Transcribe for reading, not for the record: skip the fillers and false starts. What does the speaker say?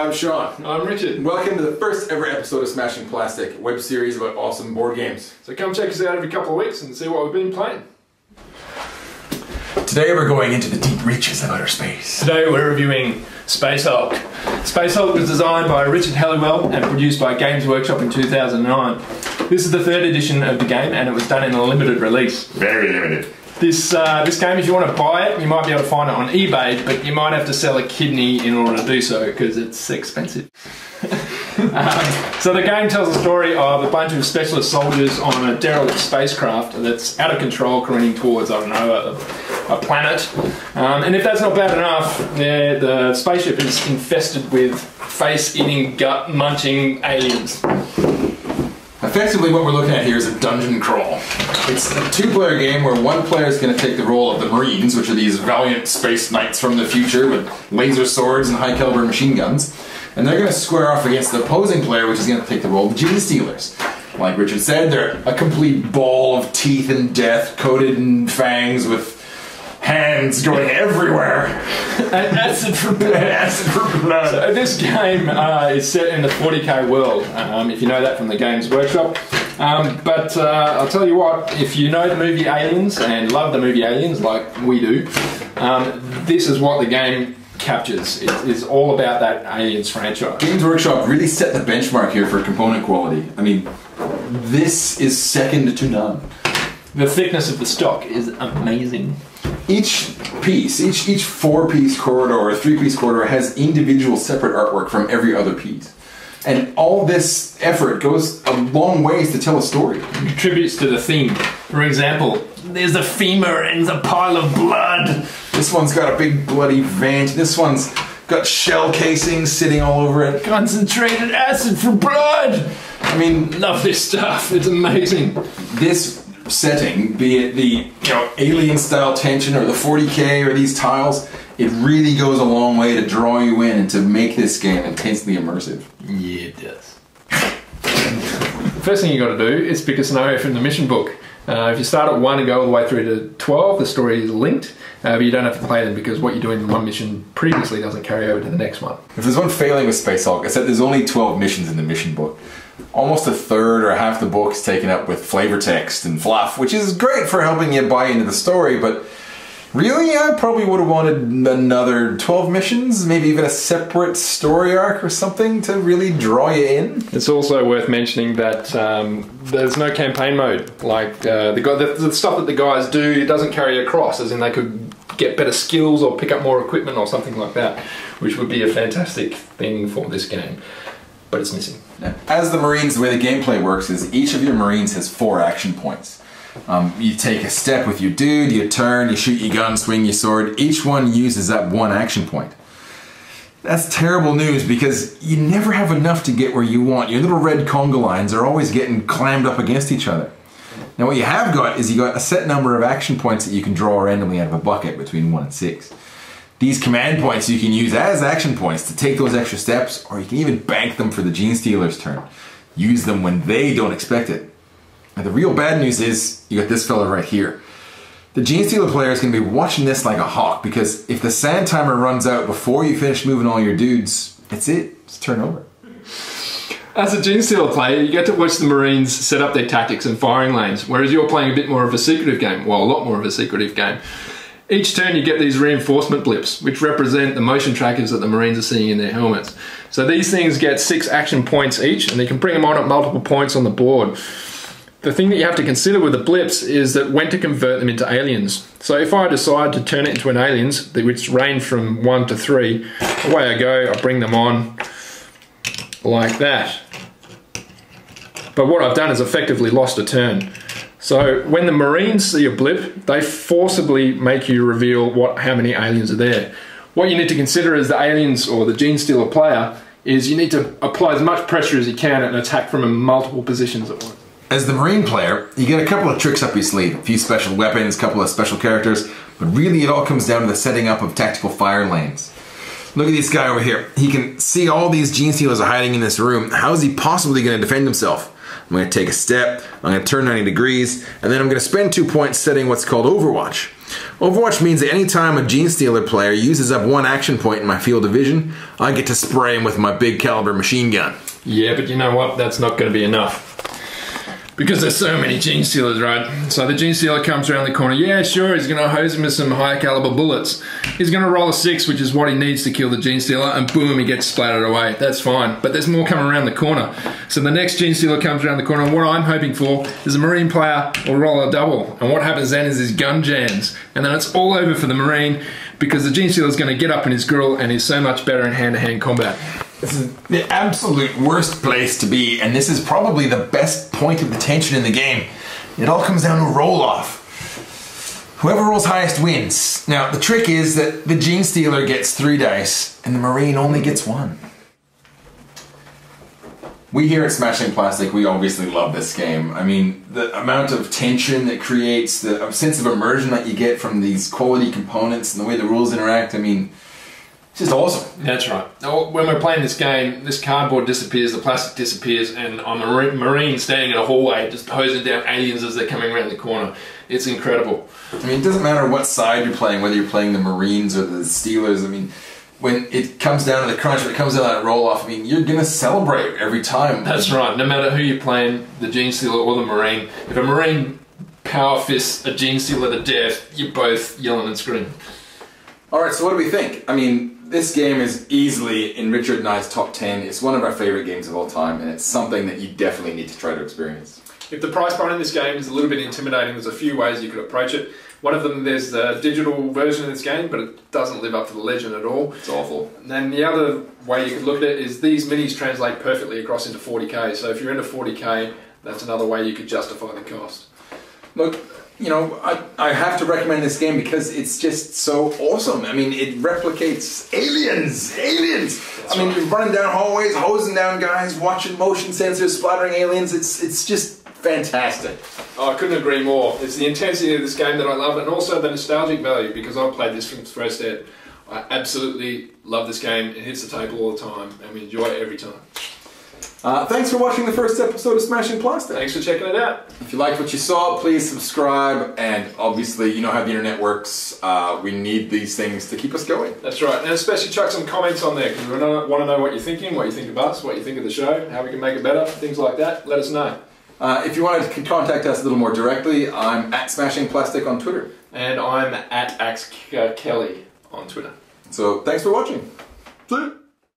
I'm Shawn. I'm Richard. Welcome to the first ever episode of Smashing Plastic, a web series about awesome board games. So come check us out every couple of weeks and see what we've been playing. Today we're going into the deep reaches of outer space. Today we're reviewing Space Hulk. Space Hulk was designed by Richard Halliwell and produced by Games Workshop in 2009. This is the third edition of the game and it was done in a limited release. Very limited. This game, if you want to buy it, you might be able to find it on eBay, but you might have to sell a kidney in order to do so because it's expensive. So the game tells the story of a bunch of specialist soldiers on a derelict spacecraft that's out of control, careening towards, I don't know, a planet. And if that's not bad enough, the spaceship is infested with face-eating, gut-munching aliens. Effectively what we're looking at here is a dungeon crawl. It's a two-player game where one player is going to take the role of the Marines, which are these valiant space knights from the future with laser swords and high-caliber machine guns. And they're going to square off against the opposing player, which is going to take the role of the Gene Stealers. Like Richard said, they're a complete ball of teeth and death, coated in fangs with hands going everywhere. And acid for blood. Acid for blood. So this game is set in the 40k world, if you know that from the Games Workshop. But I'll tell you what, if you know the movie Aliens and love the movie Aliens like we do, this is what the game captures. It's all about that Aliens franchise. Games Workshop really set the benchmark here for component quality. I mean, this is second to none. The thickness of the stock is amazing. Each piece, each four-piece corridor or three-piece corridor has individual separate artwork from every other piece. And all this effort goes a long ways to tell a story. It contributes to the theme. For example, there's a femur and a pile of blood. This one's got a big bloody vent. This one's got shell casings sitting all over it. Concentrated acid for blood. I mean, love this stuff. It's amazing. This setting, be it the alien style tension or the 40k or these tiles, it really goes a long way to draw you in and to make this game intensely immersive. Yeah, it does. First thing you got to do is pick a scenario from the mission book. If you start at 1 and go all the way through to 12, the story is linked, but you don't have to play them because what you're doing in one mission previously doesn't carry over to the next one. If there's one failing with Space Hulk, I said there's only 12 missions in the mission book. Almost a third or half the book is taken up with flavor text and fluff, which is great for helping you buy into the story, but really I probably would have wanted another 12 missions, maybe even a separate story arc or something to really draw you in. It's also worth mentioning that there's no campaign mode. Like the stuff that the guys do, it doesn't carry across, as in they could get better skills or pick up more equipment or something like that, which would be a fantastic thing for this game. But it's missing. As the Marines, the way the gameplay works is each of your Marines has 4 action points. You take a step with your dude, you turn, you shoot your gun, swing your sword. Each one uses that 1 action point. That's terrible news because you never have enough to get where you want. Your little red conga lines are always getting clammed up against each other. Now what you have got is you got a set number of action points that you can draw randomly out of a bucket between 1 and 6. These command points you can use as action points to take those extra steps, or you can even bank them for the Gene Stealer's turn. Use them when they don't expect it. Now the real bad news is, you got this fella right here. The Gene Stealer player is going to be watching this like a hawk, because if the sand timer runs out before you finish moving all your dudes, it's it. It's turn over. As a Gene Stealer player, you get to watch the Marines set up their tactics and firing lanes, whereas you're playing a bit more of a secretive game. Well, a lot more of a secretive game. Each turn you get these reinforcement blips, which represent the motion trackers that the Marines are seeing in their helmets. So these things get 6 action points each, and you can bring them on at multiple points on the board. The thing that you have to consider with the blips is that when to convert them into aliens. So if I decide to turn it into an aliens, which range from 1 to 3, away I go, I bring them on like that. But what I've done is effectively lost a turn. So when the Marines see a blip, they forcibly make you reveal how many aliens are there. What you need to consider as the aliens or the Gene Stealer player is you need to apply as much pressure as you can and attack from multiple positions at once. As the Marine player, you get a couple of tricks up your sleeve, a few special weapons, a couple of special characters, but really it all comes down to the setting up of tactical fire lanes. Look at this guy over here. He can see all these Gene Stealers are hiding in this room. How is he possibly going to defend himself? I'm going to take a step, I'm going to turn 90 degrees, and then I'm going to spend 2 points setting what's called Overwatch. Overwatch means that any time a Gene Stealer player uses up one action point in my field of vision, I get to spray him with my big caliber machine gun. Yeah, but you know what? That's not going to be enough. Because there's so many Gene Stealers, right? So the Gene Stealer comes around the corner. Yeah, sure, he's going to hose him with some high caliber bullets. He's going to roll a 6, which is what he needs to kill the Gene Stealer, and boom, he gets splattered away. That's fine. But there's more coming around the corner. So the next Gene Stealer comes around the corner, and what I'm hoping for is a Marine player will roll a double. And what happens then is his gun jams. And then it's all over for the Marine, because the Gene Stealer is going to get up in his grill, and he's so much better in hand-to-hand combat. This is the absolute worst place to be, and this is probably the best point of the tension in the game. It all comes down to roll-off. Whoever rolls highest wins. Now, the trick is that the Gene Stealer gets 3 dice, and the Marine only gets 1. We here at Smashing Plastic, we obviously love this game. I mean, the amount of tension it creates, the sense of immersion that you get from these quality components and the way the rules interact, I mean, it's just awesome. That's right. When we're playing this game, this cardboard disappears, the plastic disappears, and I'm a Marine standing in a hallway just hosing down aliens as they're coming around the corner. It's incredible. I mean, it doesn't matter what side you're playing, whether you're playing the Marines or the Steelers. I mean, when it comes down to the crunch, when it comes down to that roll-off, I mean, you're going to celebrate every time. That's right. No matter who you're playing, the Gene Stealer or the Marine, if a Marine power fists a Gene Stealer to death, you're both yelling and screaming. Alright, so what do we think? I mean, this game is easily in Richard and I's top 10. It's one of our favorite games of all time, and it's something that you definitely need to try to experience. If the price point in this game is a little bit intimidating, there's a few ways you could approach it. One of them, there's the digital version of this game, but it doesn't live up to the legend at all. It's awful. And then the other way you could look at it is these minis translate perfectly across into 40k. So if you're into 40k, that's another way you could justify the cost. Look, you know, I have to recommend this game because it's just so awesome. I mean, it replicates aliens! Aliens! That's I mean, you're running down hallways, hosing down guys, watching motion sensors, splattering aliens. It's just fantastic. Oh, I couldn't agree more. It's the intensity of this game that I love, and also the nostalgic value, because I've played this from first ed. I absolutely love this game. It hits the table all the time, and we enjoy it every time. Thanks for watching the first episode of Smashing Plastic. Thanks for checking it out. If you liked what you saw, please subscribe, and obviously, you know how the internet works. We need these things to keep us going. That's right, and especially chuck some comments on there, because we want to know what you're thinking, what you think of us, what you think of the show, how we can make it better, things like that. Let us know. If you wanted to contact us a little more directly, I'm at Smashing Plastic on Twitter. And I'm at Axe Kelly on Twitter. So, thanks for watching. See you.